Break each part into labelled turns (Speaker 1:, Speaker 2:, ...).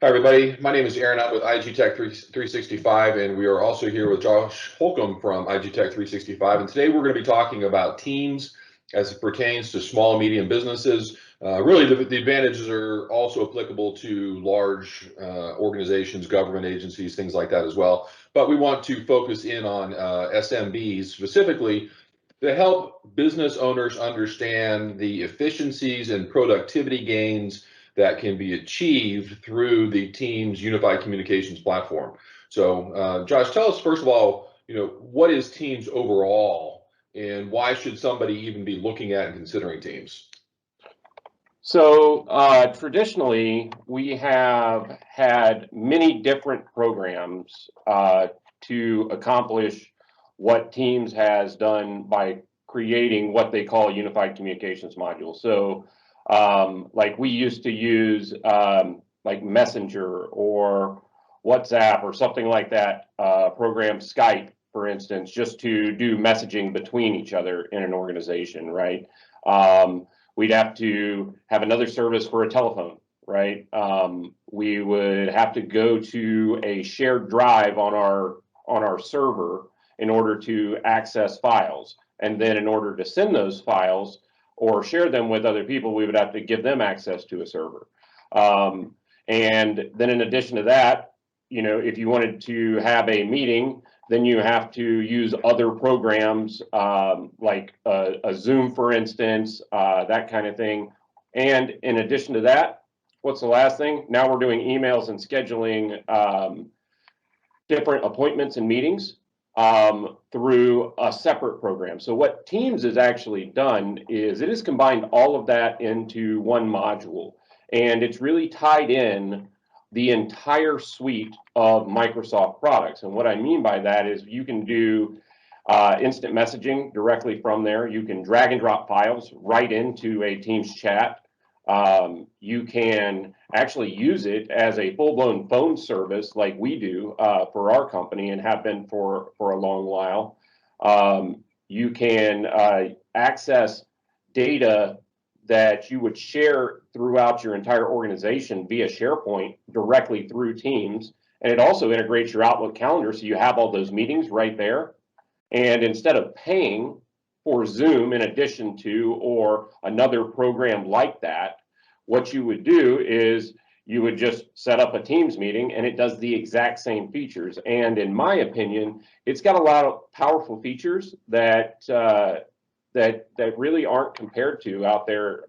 Speaker 1: Hi, everybody. My name is Aaron Up with IG Tech 365, and we are also here with Josh Holcomb from IG Tech 365. And today we're going to be talking about Teams as it pertains to small and medium businesses. Really, the advantages are also applicable to large organizations, government agencies, things like that as well. But we want to focus in on SMBs specifically to help business owners understand the efficiencies and productivity gains that can be achieved through the Teams unified communications platform. So, Josh, tell us first of all, what is Teams overall, and why should somebody even be looking at and considering Teams?
Speaker 2: So traditionally, we have had many different programs to accomplish what Teams has done by creating what they call a unified communications module. So like we used to use like Messenger or WhatsApp or something like that, program Skype, for instance, just to do messaging between each other in an organization, right? We'd have to have another service for a telephone, right? We would have to go to a shared drive on our server in order to access files. And then in order to send those files or share them with other people, we would have to give them access to a server. And then in addition to that, if you wanted to have a meeting, then you have to use other programs like a Zoom, for instance, that kind of thing. And in addition to that, what's the last thing? Now we're doing emails and scheduling different appointments and meetings through a separate program. So what Teams has actually done is it has combined all of that into one module, and it's really tied in the entire suite of Microsoft products. And what I mean by that is you can do instant messaging directly from there. You can drag and drop files right into a Teams chat. You can actually use it as a full-blown phone service like we do for our company and have been for a long while. You can access data that you would share throughout your entire organization via SharePoint directly through Teams. And it also integrates your Outlook calendar, so you have all those meetings right there. And instead of paying for Zoom in addition to or another program like that, what you would do is you would just set up a Teams meeting and it does the exact same features. And in my opinion, it's got a lot of powerful features that that really aren't compared to out there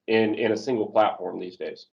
Speaker 2: in a single platform these days.